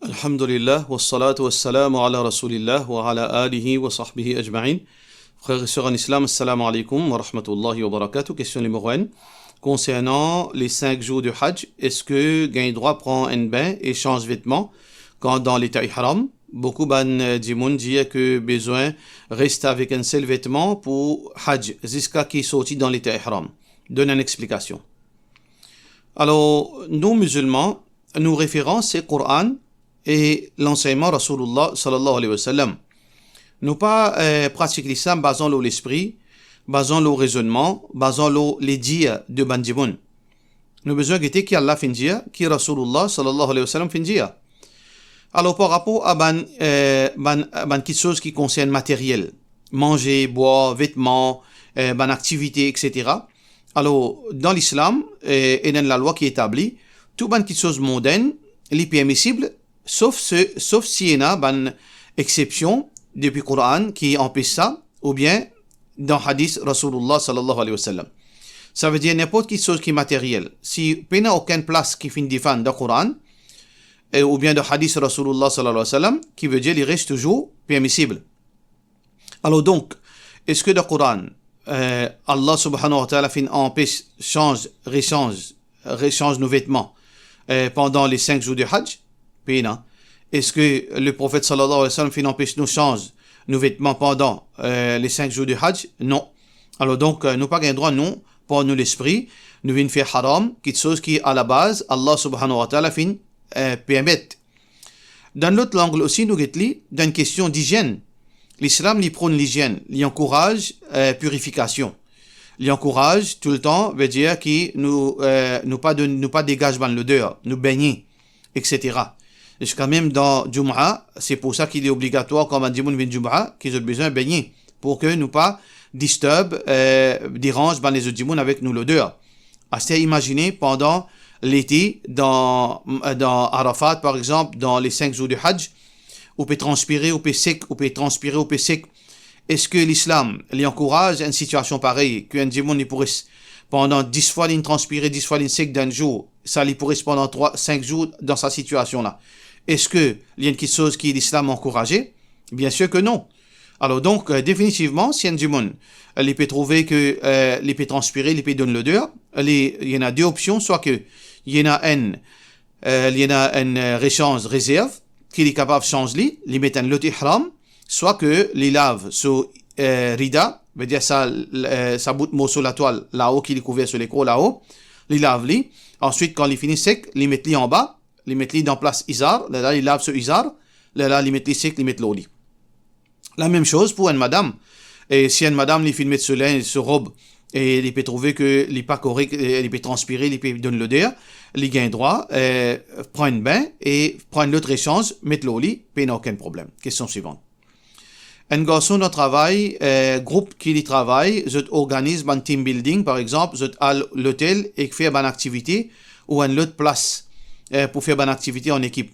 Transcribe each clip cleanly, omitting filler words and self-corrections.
Alhamdulillah, wassalatu wassalamu ala rasulillah wa ala alihi wa sahbihi ajma'in. Frères et sœurs en islam, assalamu alaikum wa rahmatullahi wa barakatuh. Question numéro 1. Concernant les 5 jours de Hajj, est-ce que gain droit prend un bain et change vêtements quand dans l'état ihram? Beaucoup ban dimoun disent que besoin reste avec un seul vêtement pour Hajj, jusqu'à qui sorti dans l'état ihram. Donne une explication. Alors, nous musulmans, nous référons c'est Coran et l'enseignement Rasulullah sallallahu alayhi wa sallam. Nous pas pratiquer l'islam basant l'esprit, basant le raisonnement, basant les dires de Bandimoun. Nous besoin de qui Allah fin dire, qui Rasulullah sallallahu alayhi wa sallam fin dire. Alors par rapport à quelque chose qui concerne matériel, manger, boire, vêtements, activité, etc. Alors dans l'islam et dans la loi qui est établie, tout quelque chose mondaine, est permissible, sauf s'il y a une exception depuis le Coran qui empêche ça, ou bien dans le hadith Rasulullah sallallahu alayhi wa sallam. Ça veut dire n'importe quelle chose qui est matérielle. Si il n'y a aucune place qui finit défendre dans le Coran, ou bien dans le hadith Rasulullah sallallahu alayhi wa sallam, qui veut dire qu'il reste toujours permissible. Alors donc, est-ce que dans le Coran, Allah subhanahu wa ta'ala empêche, rechange nos vêtements pendant les 5 jours de Hajj? Est-ce que le prophète sallallahu alayhi wa sallam empêche nous changer nos vêtements pendant les 5 jours de Hajj? Non. Alors donc, nous pas gain droit, non, pour nous l'esprit, nous venons faire haram, quelque chose qui à la base, Allah subhanahu wa ta'ala permet. Dans l'autre angle aussi, nous avons dans une question d'hygiène. L'islam lui prône l'hygiène, lui encourage purification. Lui encourage tout le temps, veut dire qu'il nous pas dégage l'odeur, nous baigner, etc. Jusqu'à même dans Jum'a, c'est pour ça qu'il est obligatoire quand on dit vient Jum'a, qu'ils ont besoin de baigner, pour que nous pas dérange les autres avec nous l'odeur. C'est imaginez pendant l'été, dans Arafat par exemple, dans les 5 jours du Hajj, on peut transpirer, on peut sec, on peut transpirer, on peut sec. Est-ce que l'islam lui encourage une situation pareille, qu'un démon il pourrait pendant 10 fois transpirer, 10 fois sec d'un jour, ça lui pourrait pendant 5 jours dans sa situation-là? Est-ce que il y a quelque chose qui l'islam encouragé? Bien sûr que non. Alors donc, définitivement, si un démon, il peut trouver que il peut transpirer, il peut donner l'odeur, il y en a deux options, soit que il y en a un rechange réserve, qu'il est capable de changer, il met un lot ihram, soit que les lave sur rida, veut dire ça bout mot sur la toile là-haut qu'il est couvert sur l'écran là-haut, les lave li. Ensuite quand il finit sec, il met li en bas, il met li dans place izar, là il lave sur izar, là il met li sec, il met l'eau li. La même chose pour une madame. Et si une madame il finit mettre sur linge, sur robe, et il peut trouver que il n'est pas correct, il peut transpirer, il peut donner l'odeur, il gagne droit, prend un bain et prend l'autre échange, mettre l'eau li, il n'y a aucun problème. Question suivante. Un garçon de travail, groupe qui y travaille, je organise un team building, par exemple, je à l'hôtel et fait une activité ou une autre place pour faire une activité en équipe.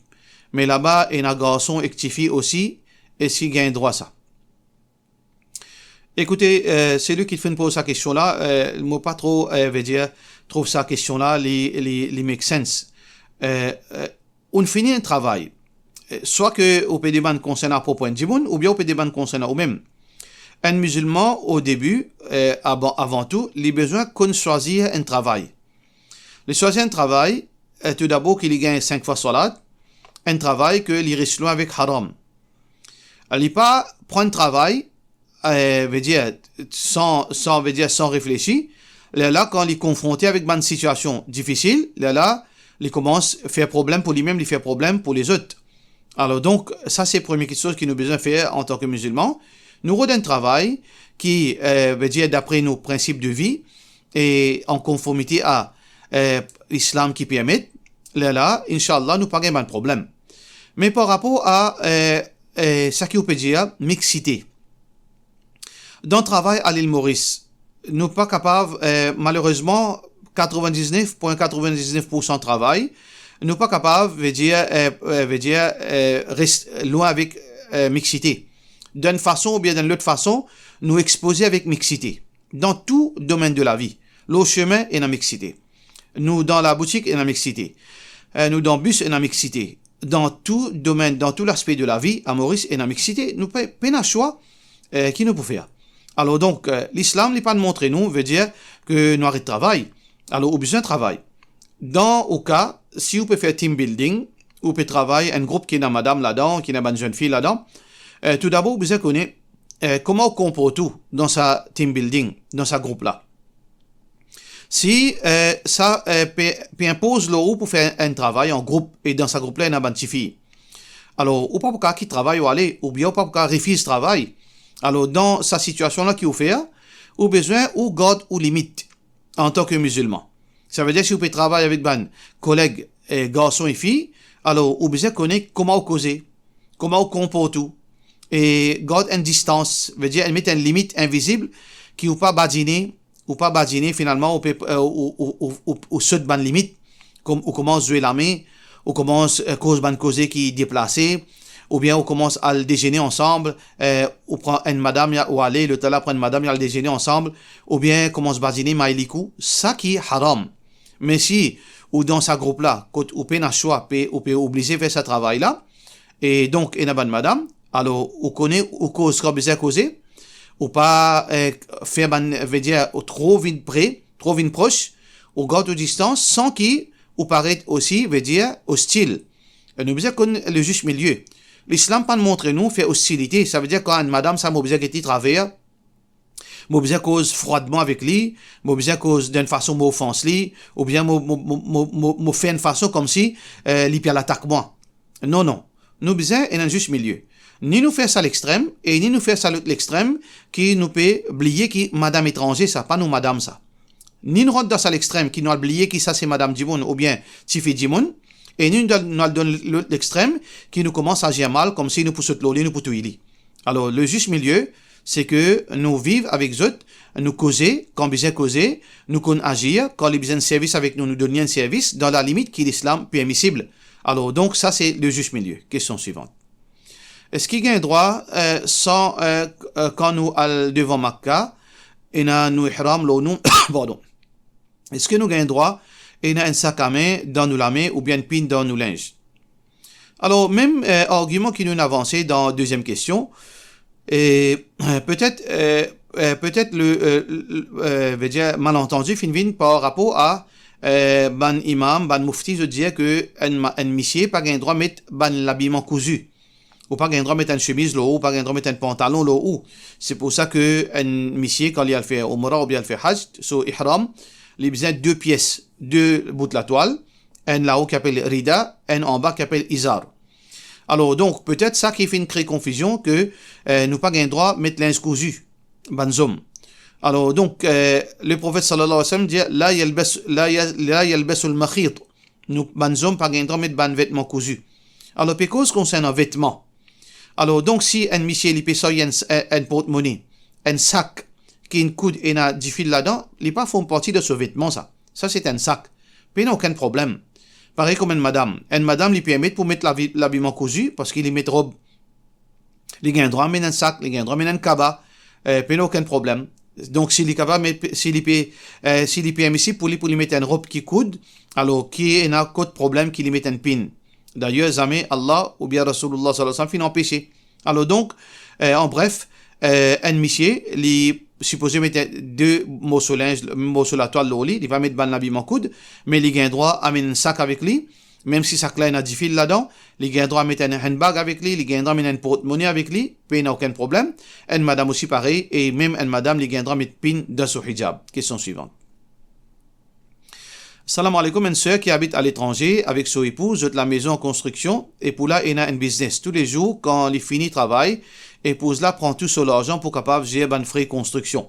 Mais là-bas, il y a un garçon actifie aussi, et s'il gagne droit ça. Écoutez, c'est lui qui fait poser sa question-là. Moi, pas trop, veut dire, trouve sa question-là, les make sense. On finit un travail. Soit que au peut demander concernant à propos d'un ou bien au peut demander concernant au même. Un musulman, au début, avant tout, il a besoin qu'on choisisse un travail. Le choisir un travail, tout d'abord qu'il gagne 5 fois salat, un travail que il reste loin avec haram. Il n'est pas prendre un travail, veut dire, sans réfléchir. Là, quand il est confronté avec une situation difficile, là, il commence à faire problème pour lui-même, il fait problème pour les autres. Alors donc, ça c'est la première chose qu'il nous besoin de faire en tant que musulmans. Nous avons un travail qui veut dire d'après nos principes de vie et en conformité à l'islam qui permet, là, Inch'Allah, nous pas de problème. Mais par rapport à ce qui peut dire mixité. Dans le travail à l'île Maurice, nous ne sommes pas capables, malheureusement, 99,99% de travail, nous ne sommes pas capables, rester loin avec mixité. D'une façon ou bien d'une autre façon, nous exposer avec mixité. Dans tout domaine de la vie. Le chemin est dans mixité. Nous, dans la boutique, est dans mixité. Nous, dans le bus, est dans mixité. dans tout domaine, dans tout l'aspect de la vie, à Maurice et dans la mixité, nous pas un choix qui nous peut faire. Alors donc, l'islam n'est pas de montrer nous, veut dire que nous arrêtons de travail. Alors, au besoin de travail. Dans au cas, si vous pouvez faire team building, vous pouvez travailler un groupe qui est une madame là-dedans, qui est une jeune fille là-dedans, tout d'abord, vous devez connaître comment on compose tout dans sa team building, dans sa groupe là. Si ça impose l'eau pour faire un travail en groupe et dans sa groupe là, il y a une petite fille. Alors, ou pas pour qui travaille ou aller, ou bien ou pas pour refuse travail. Alors, dans sa situation là qui vous fait, ou besoin ou garde ou limite en tant que musulman. Ça veut dire si vous pouvez travailler avec des collègues garçons et filles, alors vous besoin connaître comment vous causer, comment vous comportez tout. Et garde une distance, veut dire elle met une limite invisible qui ou pas badiner finalement ou saute ban limite comme on commence à jouer la main, on commence cause ban causer qui déplacé, ou bien on commence à le déjeuner ensemble, on prend une madame ou aller le temps là prend une madame et le déjeuner ensemble, ou bien commence badiner maïlikou, ça qui est haram. Mais si ou dans sa groupe là, quand on peut un choix, on peut obliger faire ce travail là, et donc une bonne madame, alors on connaît ou cause sera besoin causer, ou pas faire veut dire trop vite près, trop vite proche, ou garde aux distance sans qui ou paraît aussi veut dire hostile. Nous besoin connaître le juste milieu. L'islam pas montrer nous fait hostilité, ça veut dire quand une madame ça m'a besoin qui travers, m'a besoin cause froidement avec lui, m'a besoin cause d'une façon m'offense lui, ou bien m'a fait une façon comme si lui puis l'attaque moi. Non. Nous besoin un juste milieu. Ni nous faire ça à l'extrême, et ni nous faire ça à l'extrême, qui nous peut oublier qui madame étranger, ça, pas nous madame ça. Ni nous rentre dans ça à l'extrême, qui nous oublier qui ça c'est madame Dimoun, ou bien Tifi Dimoun, et ni nous donne l'extrême, qui nous commence à agir mal, comme si nous poussons l'eau, nous poussons l'eau. Alors, le juste milieu, c'est que nous vivons avec eux, nous causer, quand besoin causer, nous qu'on agir, quand les besoin de service avec nous, nous donner un service, dans la limite qui l'islam permissible. Alors, donc, ça c'est le juste milieu. Question suivante. Est-ce qu'il y a un droit sans quand nous allons devant Makkah et nous ihram nous pardon. Est-ce que nous avons un droit et un sac à main dans nous la main ou bien une pine dans nos linges? Alors même argument qui nous a avancé dans la deuxième question et peut-être veut dire malentendu finvin par rapport à ban imam ban mufti je dire que un monsieur pas un droit mettre ban l'habillement cousu. Ou pas un droit mettre une chemise là ou pas un droit mettre un pantalon là ou c'est pour ça que un monsieur quand il a fait umrah ou bien il fait hajj so ihram il a besoin de deux pièces, deux bouts de la toile, un là-haut qui appelle rida, un en bas qui appelle izar. Alors donc peut-être ça qui fait une créer confusion que nous pas un droit mettre linge cousu banzom. Alors donc le prophète sallallahu alayhi wa sallam dit la yalbas al-makhit. Nous banzom pas un droit mettre ban vêtements cousus. Alors parce concernant vêtements. Alors, donc, si un monsieur, il peut un porte-monnaie, un sac, qui a une coude et a du fil là-dedans, il pas font partie de ce vêtement, ça. Ça, c'est un sac. Puis, il n'y a aucun problème. Pareil comme une madame. Une madame, il peut mettre pour mettre l'habillement cousu, parce qu'il y met robe. Il y a un droit à mettre un sac, il y a un droit à mettre un kaba, puis il n'y a aucun problème. Donc, s'il peut ici pour lui mettre une robe qui coude, alors, qui n'a pas de problème qu'il y mette un pin. D'ailleurs, jamais Allah ou bien Rasulullah sallallahu alayhi wa sallam finit empêché. Alors donc, en bref, un monsieur, il supposé mettre deux morceaux linge, morceaux la toile au lit, il va mettre ban l'habillement coude, mais il a un droit à mettre un sac avec lui, même si sac là il a 10 fils là-dedans, il a un droit à mettre un handbag avec lui, il a un droit à mettre un porte-monnaie avec lui, puis il n'a aucun problème. Une madame aussi pareil, et même une madame, il a un droit à mettre pin dans son hijab. Question suivante. Salam alaikum, une sœur qui habite à l'étranger avec son épouse, de la maison en construction, et pour là, il a un business. Tous les jours, quand il finit travail, épouse là prend tout son argent pour capable gérer ban frais construction.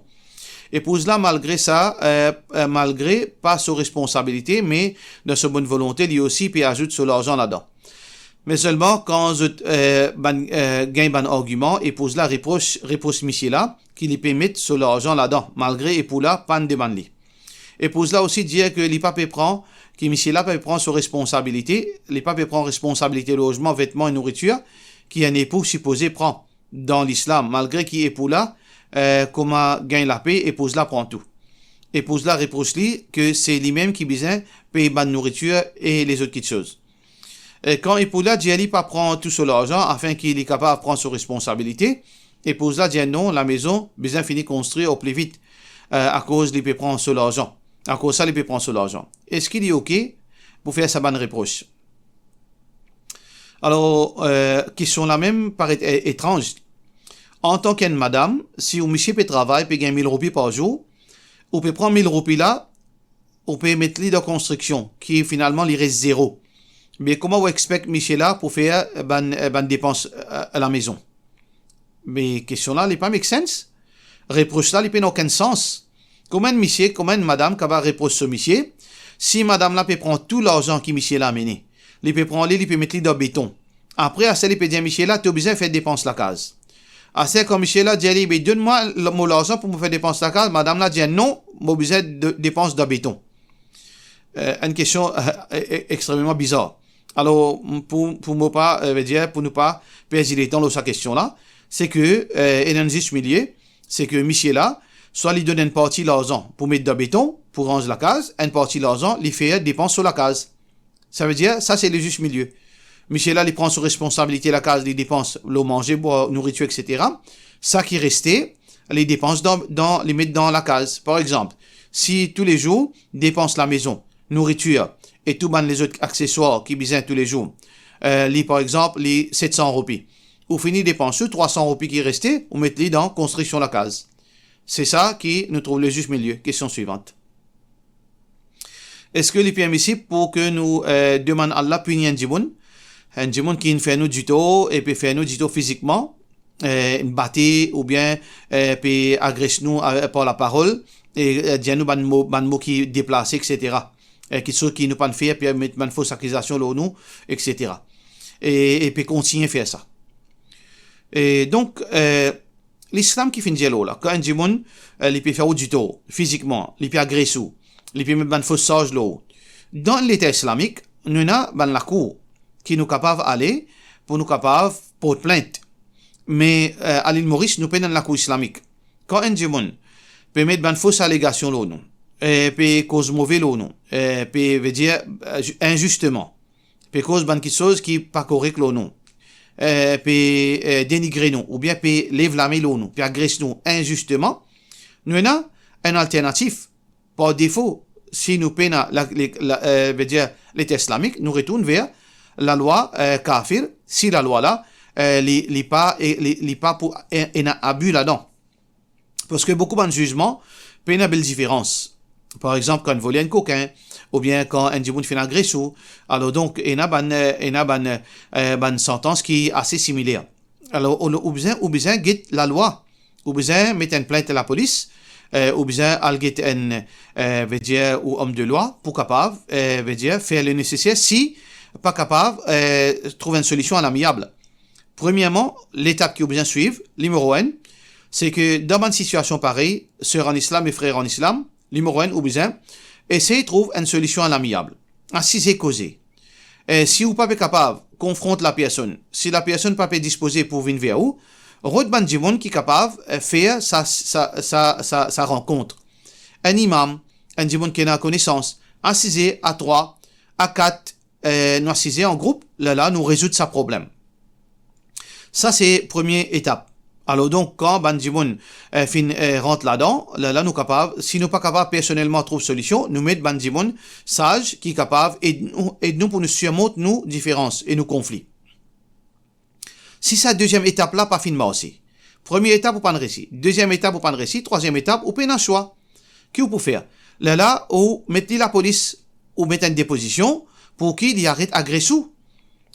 Épouse là, malgré ça, malgré pas sa responsabilité, mais de sa bonne volonté, lui aussi, puis ajoute son argent là-dedans. Mais seulement, quand gagne ban argument, épouse là reproche monsieur là, qu'il peut mettre son argent là-dedans, malgré épouse là, pas de demande. Épouse là aussi dire que les papes prend, que monsieur là peut prendre ses responsabilités, les papes prend responsabilité logement, vêtements et nourriture, qui un époux supposé prend dans l'islam, malgré qu'il épouse là, comment gagne la paix, épouse là prend tout. Épouse là reproche lui que c'est lui-même qui besoin paye bonne nourriture et les autres petites choses. Quand l'épouse là dit, elle pas prendre tout son argent afin qu'il est capable de prendre ses responsabilités, l'épouse là dit non, la maison, besoin fini construire au plus vite, à cause il peut prendre son argent. À cause ça, il peut prendre son argent. Est-ce qu'il est OK pour faire sa bonne reproche? Alors, question la même paraît étrange. En tant qu'une madame, si un monsieur peut travailler, peut gagner 1000 roupies par jour, on peut prendre 1000 roupies là, on peut mettre les de construction, qui finalement, il reste zéro. Mais comment vous expectez monsieur là pour faire ban dépenses à la maison? Mais question là, il n'est pas make sense. Reproche là, il n'a aucun sens. Comment monsieur, comment madame, qui va reprocher ce monsieur, si madame là peut prendre tout l'argent que monsieur là a mené, il peut prendre il peut mettre dans le béton. Après, à celle il peut dire monsieur là, tu as besoin de faire dépenser la case. À celle quand monsieur là dit, donne-moi l'argent pour me faire dépenser la case, madame là dit non, j'ai besoin de dépenser dans le béton. Une question extrêmement bizarre. Alors, pour nous pas perdre le temps dans cette question-là, c'est que, dans ce milieu, c'est que monsieur là, soit il donne une partie de l'argent pour mettre dans le béton, pour ranger la case, une partie de l'argent, il fait dépense sur la case. Ça veut dire, ça c'est le juste milieu. Monsieur là, il prend sur responsabilité la case, les dépenses, l'eau manger, boire, nourriture, etc. Ça qui restait, les dépenses les mettre dans la case. Par exemple, si tous les jours, dépense la maison, nourriture, et tout les autres accessoires qui besoin tous les jours, par exemple, les 700 roupies. Ou fini dépenser 300 roupies qui restaient, on met les dans construction la case. C'est ça qui nous trouve le juste milieu. Question suivante. Est-ce que les permissible pour que nous demandons à Allah punir un djimoun qui fait nous du tout et puis fait nous du tout physiquement, une bâtie ou bien puis agresse nous par la parole et dire nous ban mots qui déplacent, etc. Qui sont qui nous pas faire puis mettre une fausse accusation là nous, etc. Et puis continuer à faire ça. Et donc l'islam qui fait dire là quand un djimoun il peut faire du tout physiquement, il peut agresser, il peut mettre une fausse sage là. Dans l'État islamique, nous avons la cour qui nous capable d'aller pour nous capable porter plainte. Mais à l'île Maurice, nous prenons la cour islamique. Quand un djimoun peut mettre une fausse allégation là non, puis cause mauvais là non, puis veut dire injustement, puis cause quelque chose qui pas correct là non, puis dénigrer nous, ou bien puis lève la main là non, puis agresse nous injustement, nous avons une alternative. Par défaut, si nous prenons veut dire l'État islamique, nous retournons vers la loi kafir, si la loi là, n'est pas pour un abus là-dedans. Parce que beaucoup de jugements, il y a une belle différence. Par exemple, quand on vole un coquin, ou bien quand un djimoun fait une agression, alors donc, il y a une sentence qui est assez similaire. Alors, on a besoin de la loi, on a besoin de mettre une plainte à la police, ou besoin de un homme de loi pour capable faire le nécessaire si pas capable trouver une solution à l'amiable. Premièrement, l'étape qu'il faut bien suivre, numéro 1, c'est que dans une situation pareille, sœurs en islam et frères en islam, numéro 1, ou bien, essayez de trouver une solution à l'amiable. Ainsi, c'est causé. Si vous n'êtes pas capable, confronte la personne. Si la personne n'est pas disposée pour venir vers vous, Rodban Djimoun qui est capable de faire sa rencontre. Un imam, un Djimoun qui a connaissance, assisé à 3, à 4, nous assisés en groupe, là, nous résoudre sa problème. Ça, c'est première étape. Alors donc, quand Ban Djimoun rentre là-dedans, là, nous capables, si nous pas capables personnellement trouver solution, nous mettons Ban Djimoun sage qui est capable et nous pour nous surmonter nos différences et nos conflits. Si cette deuxième étape-là, pas finement aussi. Première étape, ou pas de récit. Deuxième étape, ou pas de récit. Troisième étape, ou pas un choix. Qui vous pouvez faire? Là, ou mettez la police, ou mettez une déposition, pour qu'il y arrête agressou.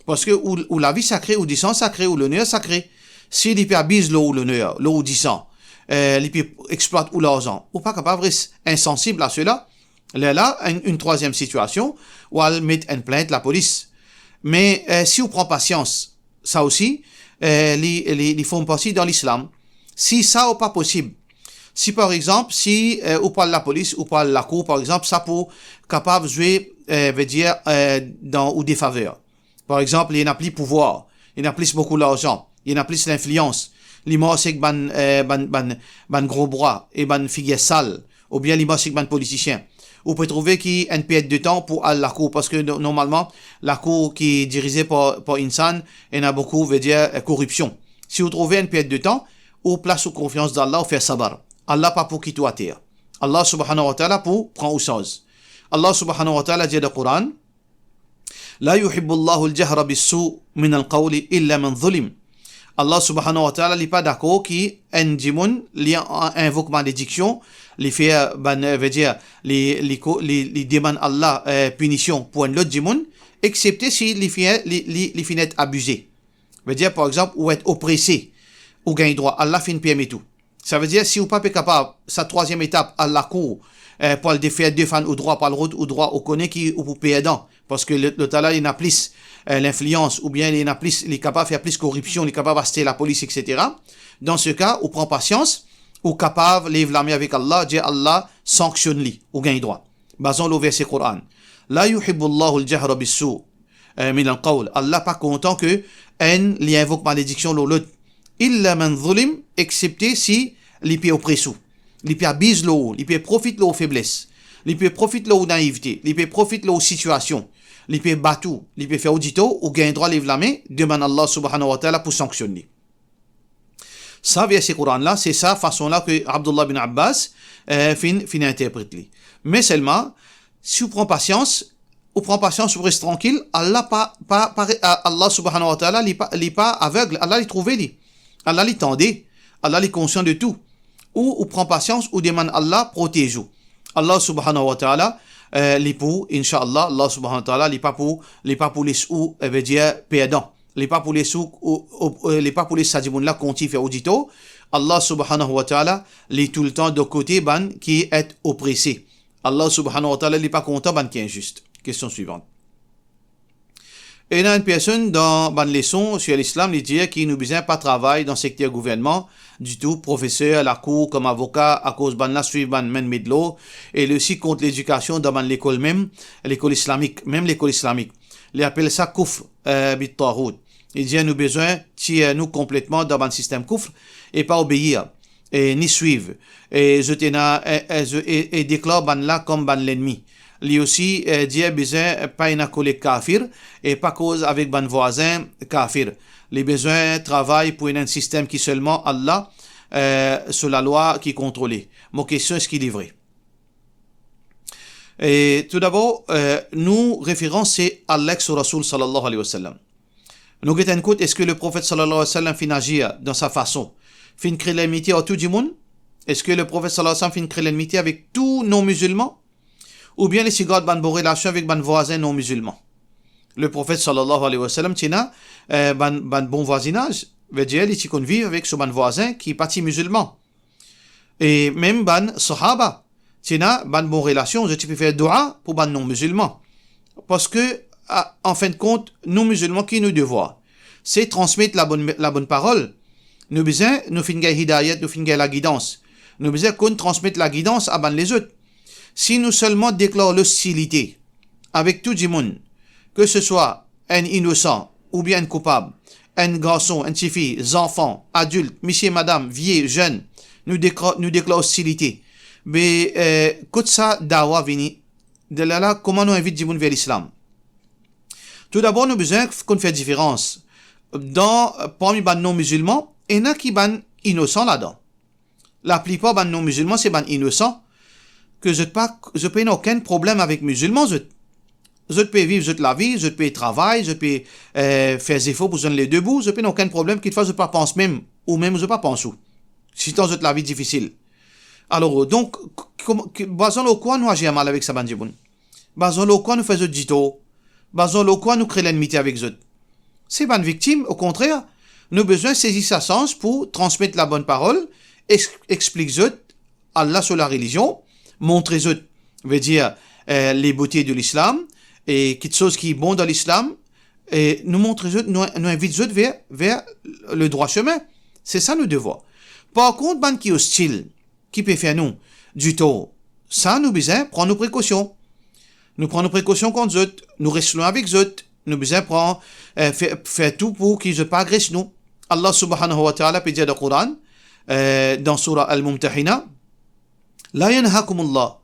Parce que, ou la vie sacrée, ou du sang sacré, ou l'honneur sacré. S'il y abuse l'eau ou l'honneur, l'eau ou du sang, il peut exploiter ou l'argent, ou pas capable d'être insensible à cela. Là, une troisième situation, où elle met une plainte la police. Mais, si vous prenez patience, ça aussi, les font passer dans l'islam. Si ça n'est pas possible, si par exemple, si ou par la police ou par la cour, par exemple, ça peut capable de jouer, veut dire, dans ou des faveurs. Par exemple, il y en a plus pouvoir, il y en a plus beaucoup d'argent, il y en a plus l'influence. L'image c'est que ban gros bras et ban figure sale, ou bien l'image c'est que ban politicien, Vous pouvez trouver qu'il y a une perte de temps pour aller à la cour, parce que normalement, la cour qui est dirigée par Insan, il y en a beaucoup, veut dire corruption. Si vous trouvez une perte de temps, ou place sous confiance d'Allah, ou faire sabar. Allah pas pour quitter à terre. Allah subhanahu wa ta'ala pour prendre au sens. Allah subhanahu wa ta'ala dit dans le Coran, La yuhibbullahu al-jahra bis-su' min al-qawli illa man zulim. Allah subhanahu wa ta'ala n'est pas d'accord qui un jimoun li invoque malédiction, li fait veut dire li demande Allah punition pour un autre jimoun, excepté si li fait être abusé. Veut dire par exemple ou être oppressé ou gagne droit. Allah fait une permet tout. Ça veut dire si vous pas capable sa troisième étape à la cour pour le défaire deux fans au droit par le route au droit au connaît qui ou pour perdant parce que le talent il n'a plus l'influence ou bien il n'a plus il est capable de faire plus corruption, il est capable d'assister la police etc. Dans ce cas, on prend patience ou capable lève la main avec Allah, dit Allah sanctionne lui ou gagne droit. Basons le verset Coran. La yuhibbullahu al-jahra bis-su' min al-qawl. Allah pas content que un li invoque malédiction l'autre. Illa man zulim, excepté si li peut oppresser, li peut abuse l'eau, li peut profite l'eau faiblesse, li peut profite l'eau naïveté, li peut profite l'eau situation, li peut battre, li peut faire audito ou gagne droit lève la main, demande Allah subhanahu wa ta'ala pour sanctionner. Ça verset Coran là, c'est ça façon là que Abdullah bin Abbas fin interprète. Mais seulement si vous prenez patience, vous restez tranquille, Allah Allah subhanahu wa ta'ala li pas aveugle, Allah li trouvé li. Allah li tendait, Allah li conscient de tout. Ou prend patience ou demande Allah protège. Allah subhanahu wa ta'ala li pour inshallah Allah subhanahu wa ta'ala li pas pour les sous veut dire perdant. Li pas pour les sous li pas pour les sadimoun là conti fait audito. Allah subhanahu wa ta'ala li tout le temps de côté ban qui est oppressé. Allah subhanahu wa ta'ala li pas content ban qui est injuste. Question suivante. Et il y a une personne dans une leçon sur l'islam, il dit qu'il nous besoin pas travailler dans le secteur gouvernement du tout, professeur à la cour comme avocat à cause de la suivre ban men medlo et aussi contre l'éducation dans l'école même, l'école islamique, même l'école islamique. Il appelle ça kufr bit tarout. Il dit nous besoin tirer nous complètement dans un système kufr et pas obéir et ni suivre et et déclare ban là comme ban l'ennemi. Lui aussi dit besoin pas une collègue kafir et pas cause avec ban voisin kafir. Les besoins travaillent pour un système qui seulement Allah sur la loi qui contrôle. Mon question est-ce qu'il est vrai? Et tout d'abord nous référons c'est Allah sur Rasul sallallahu alayhi wa sallam. Nous regardons compte est-ce que le prophète sallallahu alayhi wa sallam fin agir dans sa façon fin créer l'amitié à tout le monde? Est-ce que le prophète sallallahu alayhi wa sallam fin créer l'amitié avec tous non musulmans? Ou bien les cigares ban relation avec ban voisins non musulmans. Le prophète sallallahu alayhi wa sallam tina ban bon voisinage, veut dire il qu'on vit avec son ban voisin qui est parti musulman. Et même ban sahaba tina ban bon relation, je peux faire dua pour ban non musulmans. Parce que en fin de compte, nous musulmans qui nous devoir, c'est transmettre la bonne parole. Nous besoin nous finga hidayat, nous finga la guidance. Nous besoin qu'on transmette la guidance à ban les autres. Si nous seulement déclarons l'hostilité avec tout le monde, que ce soit un innocent ou bien un coupable, un garçon, une fille, des enfants, adultes, monsieur, madame, vieux, jeunes, nous déclarons hostilité. Mais quand ça, dawa vini, de là, comment nous invite le monde vers l'islam? Tout d'abord, nous avons besoin qu'on fasse différence. Parmi les non-musulmans, il y en a qui sont innocents là-dedans. La plupart des non-musulmans, c'est des innocents. Que je n'ai aucun problème avec les musulmans. Je peux vivre la vie, je peux travailler, je peux faire des efforts pour les deux bouts. Je n'ai aucun problème qu'il fasse, je ne pense même, ou même je ne pense pas. Si tant la vie difficile. Alors, donc, basons le quoi nous agir mal avec ça, bandiboun. Basons le quoi nous faisons dito. Basons le quoi nous créons l'ennemité avec eux. C'est pas une victime, au contraire. Nous avons besoin de saisir sa sens pour transmettre la bonne parole, expliquer eux Allah sur la religion, montrer eux, veut dire les beautés de l'islam et quelque chose qui est bon dans l'islam et nous montrer eux, nous inviter eux vers le droit chemin. C'est ça nos devoirs. Par contre, ban qui est hostile, qui peut faire nous du tort, ça nous besoin prendre nos précautions. Nous prenons nos précautions contre eux, nous restons avec eux, nous besoin prendre faire tout pour qu'ils ne pas agressent nous. Allah subhanahu wa ta'ala peut dire dans le Coran dans surah Al-Mumtahina, لا ينهاكم الله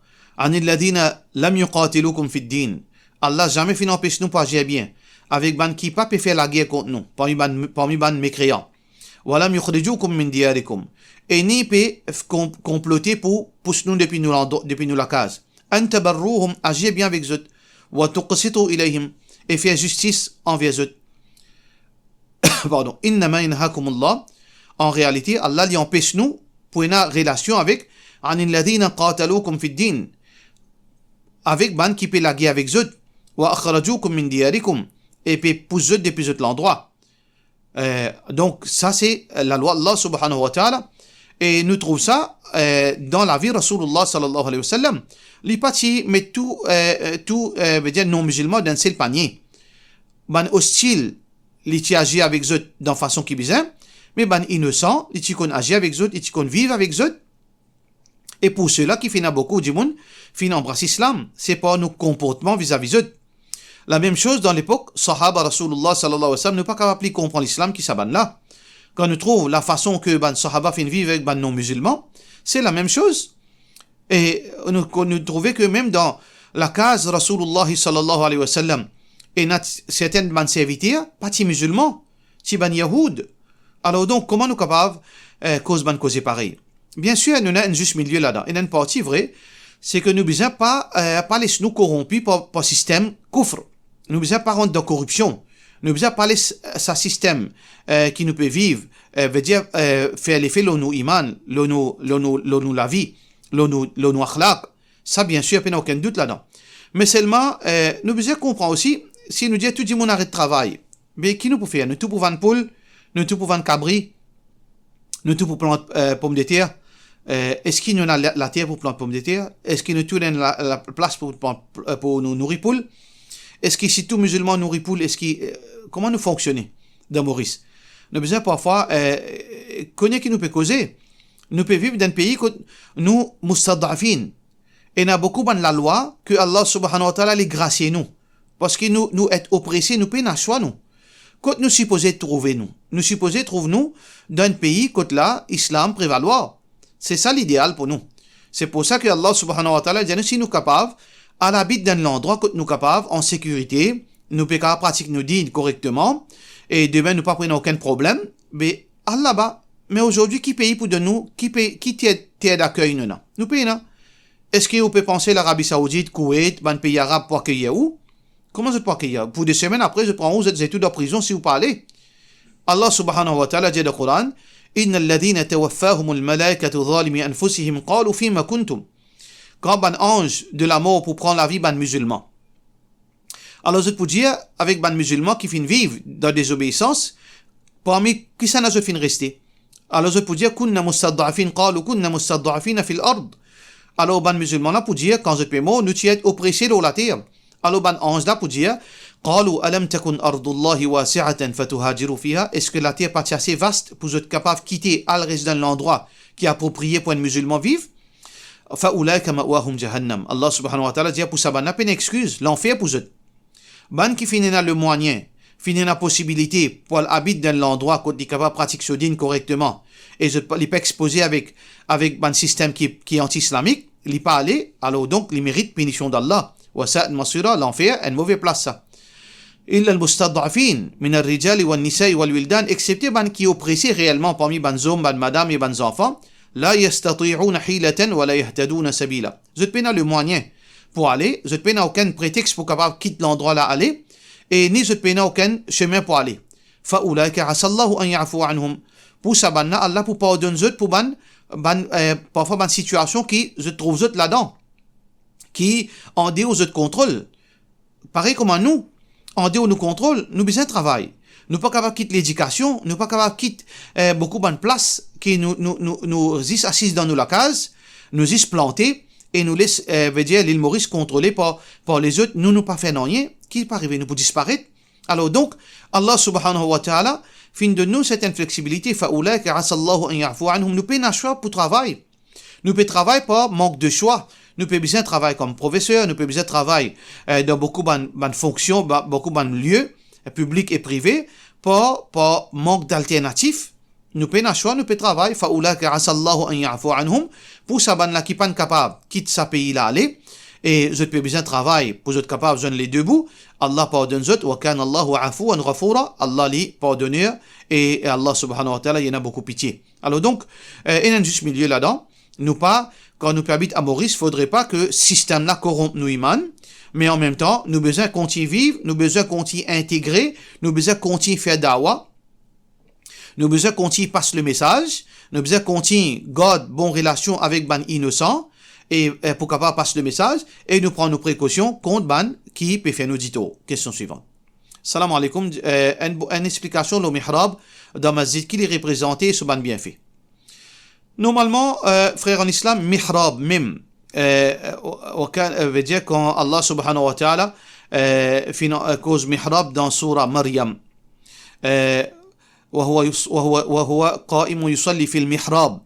Anil ladina lam yuqatilukum fid din. Allah jamais fin empêche nous pas agir bien avec ban qui pas peut faire la guerre contre nous parmi ban mécréants. Walam yukhrijukum min diyarikum. Et ni peut comploter pour pousser nous depuis nous la case. An tabarruhum, agir bien avec eux. Wa tuqsitu ilayhim, et faire justice envers eux. Pardon. Innama yanhakumullah. En réalité, Allah lui empêche nous pour une relation avec anil ladina qatalukum fid din. Avec ban qui peut la guerre avec eux. Wa akhrajukum min diyarikum, et puis pousser eux depuis l'endroit. Donc ça c'est la loi d'Allah subhanahu wa ta'ala, et nous trouvons ça dans la vie de Rasulullah sallallahu alayhi wa sallam. Les partis mettent tout veut dire non musulmans dans ce panier. Ban hostile, les agit avec eux d'une façon qui bizarre, mais ban innocent, les qui agit avec eux, les qui vivent avec eux. Et pour ceux-là qui finissent beaucoup du monde, finissent embrasser l'islam, c'est pas nos comportements vis-à-vis eux. La même chose dans l'époque, Sahaba Rasulullah sallallahu alayhi wa sallam, nous pas capable de comprendre l'islam qui s'abanne là. Quand nous trouvons la façon que ban Sahaba fin vivre avec ban non-musulmans, c'est la même chose. Et nous trouvons que même dans la case Rasulullah sallallahu alayhi wa sallam, et certains ban serviteurs, pas si musulmans, si ban yahoud. Alors donc, comment nous capables cause pareil? Bien sûr, nous avons un juste milieu là-dedans. Et une partie vraie, c'est que nous ne besoin pas laisser nous corrompus par système kufr. Nous ne besoin pas rendre de corruption. Nous ne besoin pas laisser ce système qui nous peut vivre, veut dire faire l'effet l'onu iman, l'onu la vie, l'onu akhlaq. Ça, bien sûr, il n'y a aucun doute là-dedans. Mais seulement, nous besoin comprendre aussi, si nous disons tout le monde arrête de travail, mais qui nous peut faire? Nous tout pour vendre poule, nous tout pour vendre cabri, nous tout pour planter pommes de terre. Est-ce qu'il y a la terre pour planter pommes de terre? Est-ce qu'il y a tout la place pour nous nourrir poule? Est-ce que si tout musulman nourrit poule, comment nous fonctionnons dans Maurice? Nous avons besoin parfois connaître qui nous peut causer. Nous pouvons vivre dans un pays que nous mustadafin. Et il y a beaucoup de la loi que Allah subhanahu wa ta'ala les gracier nous. Parce que nous être oppressés, nous pouvons choix nous. Quand nous supposons trouver nous supposons trouver nous dans un pays que là, l'islam prévaloir. C'est ça l'idéal pour nous. C'est pour ça que Allah subhanahu wa ta'ala dit si nous sommes capables, à l'habit dans l'endroit que nous sommes capables, en sécurité, nous pouvons pratiquer nos dînes correctement, et demain nous ne prenons aucun problème, mais Allah bas. Mais aujourd'hui, qui paye pour de nous, qui t'aide d'accueil nous? Nous payons. Est-ce que vous pouvez penser l'Arabie Saoudite, Koweït, un pays arabe pour accueillir où? Comment vous pouvez accueillir? Pour des semaines après, je prends vous êtes études en prison si vous parlez. Allah subhanahu wa ta'ala dit dans le Coran, إن الذين توفاهم الملائكة ظالمي أنفسهم قالوا فيما كنتم. Quand un ange de la mort pour prendre la vie d'un musulman. Alors je peux dire avec un musulman qui finit vivre dans la désobéissance, parmi qui ça n'a pas fini rester. Alors je peux dire كنا مستضعفين قالوا كنا مستضعفين في الأرض. Alors un musulman là pour dire quand je peux mort nous sommes oppressés dans la terre. Alors un ange là pour dire قالوا ألم تكن أرض الله واسعة فتهاجروا فيها. Est-ce que la terre est assez vaste pour être capable de quitter à rester dans l'endroit qui est approprié pour un musulman vivre? فأولئك مأواهم جهنم. Allah subhanahu wa ta'ala dit pour ça n'a pas une excuse, l'enfer pour eux. Ban qui finit le moyen, finit la possibilité pour habiter dans l'endroit qu'on est capable de pratiquer ce dîne correctement et je ne pas exposer avec un système qui est anti-islamique, il n'est pas allé, alors donc il mérite punition d'Allah. Wa sa'at masira, l'enfer, une mauvaise place ça. إلا المستضعفين من الرجال والنساء والولدان, excepté ban qui est oppressé réellement parmi ban hommes, ban madame et ban enfants, لا يستطيعون حيلة ولا يهتدون سبيلا. Vous n'avez le moyen pour aller, vous n'avez aucun prétexte pour capable quitter l'endroit là aller, et ni vous n'avez aucun chemin pour aller. فأولئك عسى الله أن يعفو عنهم. Pour ça ban Allah pour pardonner eux pour parfois ban situation qui se trouve eux là-dedans, qui en dehors de contrôle. Pareil comme nous. En dehors de nous contrôle, nous besoin de travail. Nous pas capables de quitter l'éducation, nous pas capables de quitter beaucoup de places qui nous assisent dans nos cases, nous y plantés et nous laissent veut dire l'île Maurice contrôlée par les autres, nous pas fait rien, qui peut arriver, nous peut disparaître. Alors donc, Allah subhanahu wa ta'ala fin de nous cette inflexibilité, fa'ulaika asallahu an ya'fu anhum, nous pouvons choix pour travail. Nous pouvons travailler par manque de choix. Nous pouvons bien travailler comme professeur, nous pouvons bien travailler dans beaucoup de fonctions, beaucoup de lieux, publics et privés, par manque d'alternatives. nous pouvons choix, nous pouvons travailler, faoulaka asallahu an ya'fu anhum, pour ça, ban là qui pas capable, quitte sa pays là aller, et je peux besoin de travail, pour être capable, je les deux bouts, Allah pardonne zot, wa kan Allahu afouan ghafura, Allah li pardonneur, et Allah subhanahu wa ta'ala, il y en a beaucoup pitié. Alors donc, il y a un juste milieu là-dedans, nous pas, quand nous habitons à Maurice, faudrait pas que système là corrompe nous iman, mais en même temps, nous besoin continuer vivre, nous besoin continuer intégrer, nous besoin continuer faire dawa, nous besoin continuer passer le message, nous besoin continuer garder bonne relation avec ban innocent, et pour capable passer le message, et nous prendre nos précautions contre ban qui peut faire nous dito. Question suivante. Salam alaikum, une explication le mihrab dans masjid qui est représenté sur ban bienfait. Normalement, frère en islam, mihrab même, veut dire quand Allah subhanahu wa ta'ala cause mihrab dans surah Maryam. وهو قائم يصلي في المحراب.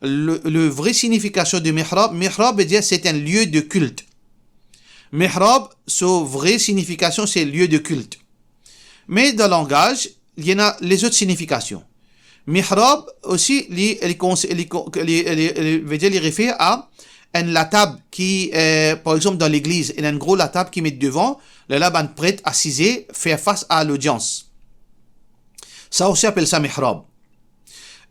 Le vrai signification de mihrab veut dire c'est un lieu de culte. Mihrab, sa vraie signification c'est lieu de culte. Mais dans le langage, il y en a les autres significations. Mihrab aussi, veut dire, il réfère à la table qui, par exemple dans l'église, il y a une grosse la table qui met devant, là, ban prêtre assisé, faire face à l'audience. Ça aussi appelle ça mihrab.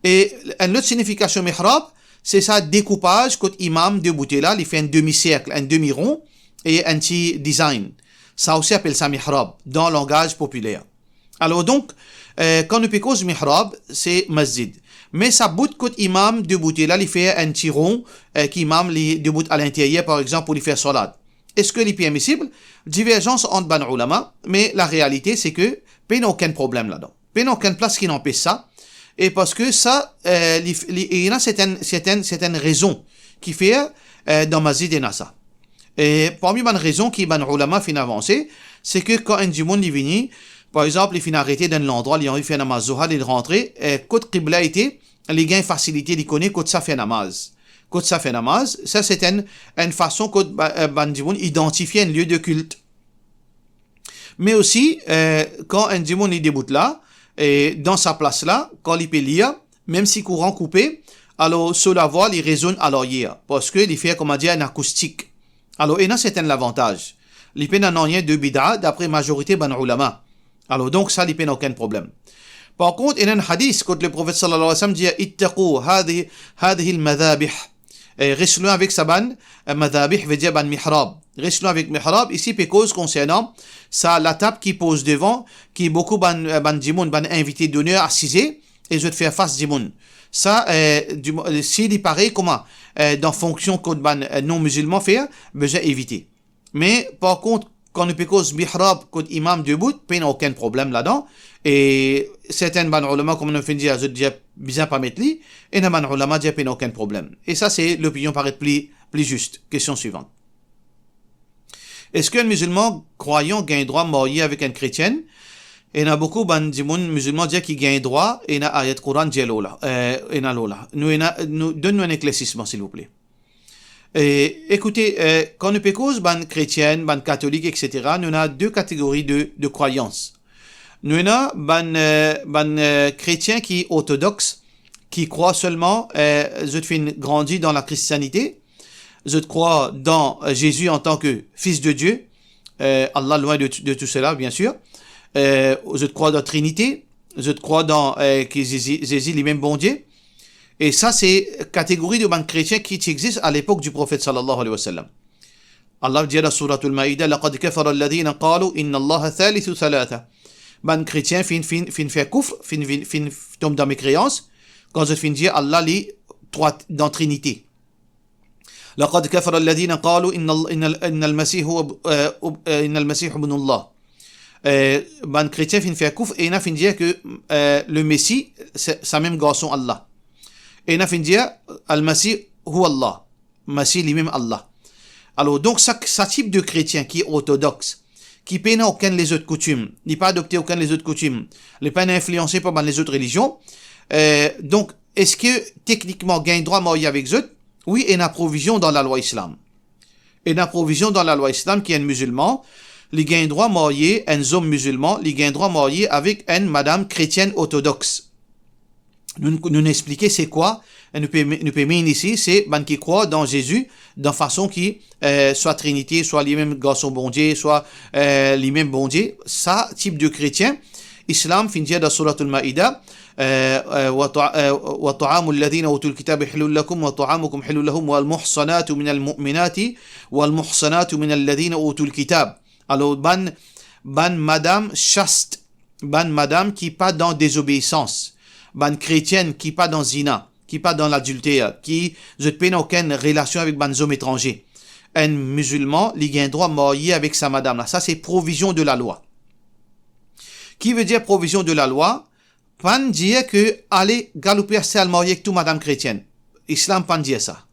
Et une autre signification mihrab, c'est ça découpage quand imam debout là, il fait un demi-cercle, un demi-rond et un petit design. Ça aussi appelle ça mihrab dans le langage populaire. Alors donc, quand nous pécons mihrab, c'est masjid. Mais ça bout quand imam debout là, il fait un petit rond qui imam debout à l'intérieur par exemple pour lui faire salat. Est-ce que c'est permissible? Divergence entre ban ulama, mais la réalité c'est que il n'y a aucun problème là-dedans. Il n'y a aucune place qui n'empêche ça. Et parce que ça, il y a certaines raisons qui fait dans Masjid et Nasa. Et parmi les raisons qui ban ulama fin avancé, c'est que quand un du monde est venu, par exemple, il finit arrêté dans l'endroit, il a fait namaz zuhar, il est rentré, côté qibla était, les gains facilité, il connaît côté ça fait namaz. Côté ça fait namaz, ça c'est une façon que ban du monde identifier un lieu de culte. Mais aussi, quand un du monde est debout là, et dans sa place là, quand il peut lire, même si courant coupé, alors sur la voix, il résonne à l'oreille, parce que il fait, comment dire, un acoustique. Alors, et là, c'est un avantage. Il peut n'en rien de bid'a, d'après majorité ban ulama. Alors, donc, ça, il peut aucun problème. Par contre, il y a un hadith, quand le prophète sallallahu alayhi wa sallam dit, ittaqou hadhihi al-madhabih. Restons avec sa ban, madhabih veut dire ban mihrab. Restons avec mihrab, ici, peut cause concernant, ça, la table qui pose devant, qui beaucoup ban dimoun, ban invité d'honneur assisé, et je vais te faire face dimoun. Ça, s'il est pareil, comment, dans fonction que ban non-musulman fait, besoin éviter. Mais, par contre, quand nous pécose mihrab, quand imam debout, il n'y a aucun problème là-dedans. Et certains ban ulama, comme on a fait dire, je dis bien pas mettre li, et les ban ulama disent qu'il n'y a aucun problème. Et ça, c'est l'opinion paraît plus juste. Question suivante. Est-ce qu'un musulman croyant gagne droit à marier avec un chrétien? Et il y a beaucoup de musulmans disent qu'il gagne droit, et il y a ayat Coran dit lola. Nous donne-nous un éclaircissement, s'il vous plaît. Écoutez, quand nous pécons, ban chrétien, ban catholique, etc., nous avons deux catégories de croyances. Nous avons ban chrétien qui est orthodoxe, qui croit seulement, je te fais grandi dans la christianité, je crois dans Jésus en tant que fils de Dieu, Allah loin de tout cela, bien sûr. Je crois dans la Trinité, je crois dans que Jésus lui-même bon Dieu. Et ça, c'est catégorie de ban chrétiens qui existe à l'époque du prophète sallallahu alayhi wa sallam. Allah dit dans Surah Al-Ma'idah, لَقَدْ كَفَرَ الَّذِينَ قَالُوا إِنَّ اللَّهَ ثَالِثُ ثَلَاثَةٍ. Ban chrétien fin fait kufr, fin tombe dans mes créances, quand je fin dire Allah li trois dans Trinité. لَقَدْ كَفَرَ الَّذِينَ قَالُوا إِنَّ الْمَسِيحُ ابْنُ اللَّهِ. Ban chrétien fin fait kufr, et il a fin dire que le Messie, c'est sa même garçon Allah. Et il a fin dire, Al-Masih huwa Allah. Masih lui-même Allah. Alors, donc, ça type de chrétien qui est orthodoxe, qui peine aucun les autres coutumes, n'est pas adopté aucun les autres coutumes, n'est pas influencé par les autres religions, donc, est-ce que, techniquement, gagne droit à marier avec eux? Oui, et une provision dans la loi islam. Et une provision dans la loi islam qui est un musulman, il gagne droit à marier un homme musulman, il gagne droit à marier avec une madame chrétienne orthodoxe. nous expliquer c'est quoi, et nous permet ici, c'est ben qui croit dans Jésus, de façon qui soit Trinité, soit les mêmes garçons bon Dieu, soit les mêmes bon Dieu. Ça, type de chrétien, Islam, fin dire dans Surat al-Ma'idah, وطعام الذين أوتوا الكتاب حل لكم وطعامكم حل لهم والمحصنات من المؤمنات والمحصنات من الذين أوتوا الكتاب. Alors, ban madame chaste, ban madame qui pas dans désobéissance, ban chrétienne qui pas dans zina, qui pas dans l'adultère, qui ne peine aucune relation avec ban hommes étrangers. Un musulman, il a un droit marié avec sa madame. Là. Ça, c'est provision de la loi. Qui veut dire provision de la loi? Pas dire que allez galoper c'est à marier avec tout madame chrétienne. Islam pas dire ça.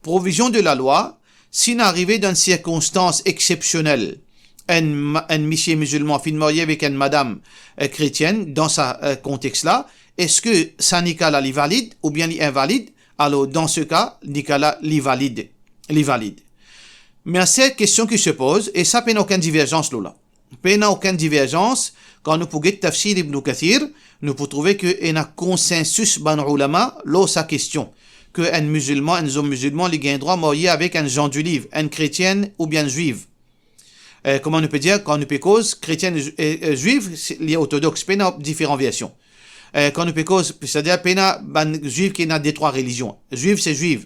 Provision de la loi, si n'arrivait dans une circonstance exceptionnelle, un monsieur musulman fin marié avec une madame chrétienne dans ce contexte-là, est-ce que ça nikah là est valide ou bien est invalide? Alors dans ce cas, nikah là est valide. Mais c'est une question qui se pose et ça n'a aucune divergence là. N'a aucune divergence quand nous pouvons tafsir Ibn Kathir, nous pouvons trouver qu'il y a un consensus ban ulama là sa question que un musulman, un homme musulman, il a un droit marié avec un gens du livre, une chrétienne ou bien juive. Comment on peut dire quand on peut cause chrétienne et juive, il y a orthodoxe, il y a différentes versions. Quand on peut cause, c'est-à-dire il y a ban juive qui a des trois religions. Juive c'est juive.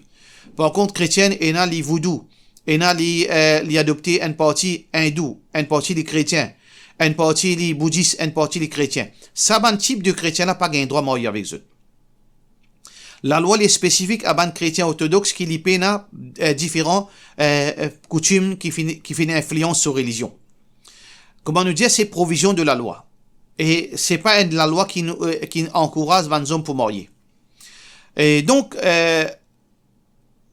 Par contre chrétienne il y a les vaudou. Il y a les adopté une partie hindou, une partie des chrétiens, une partie des bouddhistes, une partie des chrétiens. Ça, ban type de chrétien n'a pas un droit marié avec eux. La loi est spécifique à ban chrétien orthodoxe qui li pena différents coutumes qui finissent influence sur religion. Comment nous dire, c'est provision de la loi. Et c'est pas la loi qui encourage ban hommes pour marier. Et donc,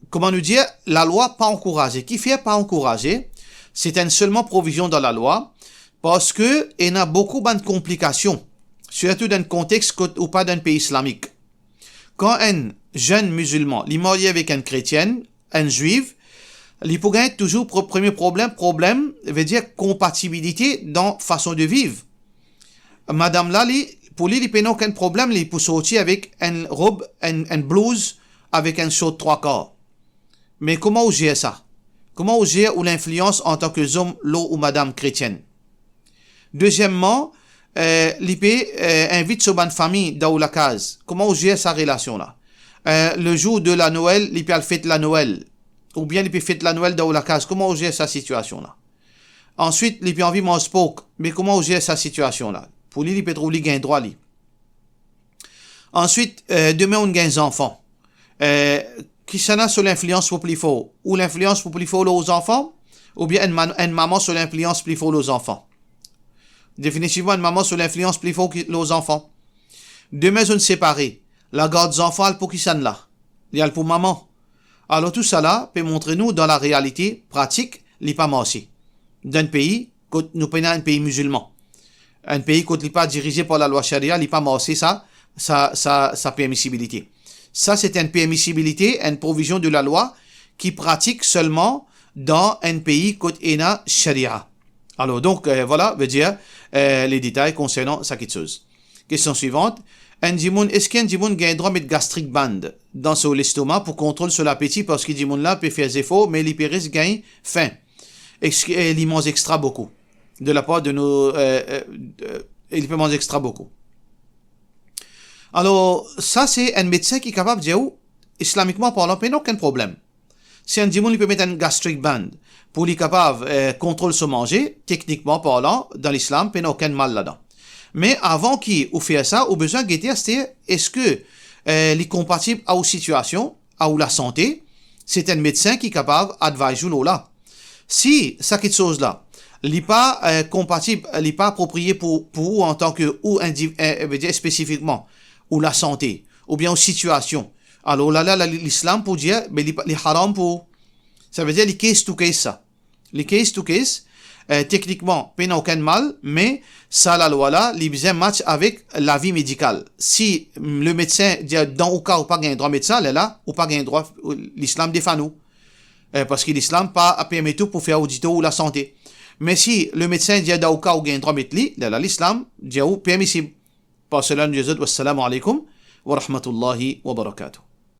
comment nous dire, la loi pas encouragée. Qui fait pas encourager? C'est une seulement provision dans la loi parce que il y a beaucoup de complications, surtout dans le contexte ou pas d'un pays islamique. Quand un jeune musulman est marié avec une chrétienne, un juif, il peut gagner toujours premier problème veut dire compatibilité dans façon de vivre. Madame là, pour lui, il n'y a aucun problème, il peut sortir avec une robe, une blouse avec un short 3/4. Mais comment on gère ça? Comment on gère l'influence en tant que homme, l'eau ou madame chrétienne? Deuxièmement, l'IP invite sur une famille dans la case. Comment on gère sa relation là? Le jour de la Noël, l'IP a fait la Noël. Ou bien l'IP fait la Noël dans la case. Comment on gère sa situation là? Ensuite, l'IP a envie de manger spoke. Mais comment on gère sa situation là? Pour lui, l'IP trouve qu'il gagne droit. Ensuite, demain, on gagne des enfants. Qui s'en sur l'influence pour plus fort? Ou l'influence pour plus fort aux enfants? Ou bien une maman sur l'influence plus fort aux enfants? Définitivement, une maman sur l'influence plus fort aux enfants. Demain, on séparés. La garde des enfants, elle pour qui s'en là? Il y a pour maman. Alors tout ça là peut montrer nous dans la réalité pratique, n'est pas marché. D'un pays, nous prenons un pays musulman. Un pays qui n'est pas dirigé par la loi charia, n'est pas marché sa permissibilité. Ça, c'est une permissibilité, une provision de la loi qui pratique seulement dans un pays qui est charia. Alors, donc, voilà, veut dire les détails concernant cette chose. Question suivante. Est-ce qu'un dimoun a un droit de mettre gastric band dans son estomac pour contrôler sur l'appétit parce que le dimoun là peut faire des efforts, mais l'hyperis gagne faim. Est-ce qu'il mange extra beaucoup? De la part de nos... il peut manger extra beaucoup. Alors, ça, c'est un médecin qui est capable de dire, islamiquement parlant, il n'y a aucun problème. Si un dimoun peut mettre un gastric band pour lui capable de contrôler son manger, techniquement parlant, dans l'islam, il n'y a aucun mal là-dedans. Mais avant qu'il fasse ça, il a besoin de guetter, c'est-à-dire, est-ce que il est compatible à la situation, à la santé? C'est un médecin qui est capable d'adviser là. Si cette chose-là, il n'est pas compatible, il n'est pas approprié pour vous en tant que, veut dire spécifiquement, ou la santé, ou bien aux situations. Alors là, l'islam pour dire, mais les haram pour, ça veut dire les case to case ça. Les case to case, techniquement, il n'y a aucun mal, mais ça, la loi là, il besoin match avec la vie médicale. Si le médecin dit, dans au cas où pas un droit médecin, là, ou pas un droit, l'islam défend nous. Parce que l'islam pas permet tout pour faire audito ou la santé. Mais si le médecin dit, dans au cas où un droit médecin, là, l'islam dit, permissible. Par cela, nous disons, wassalamu alaikum. wa rahmatullahi wa barakatuh.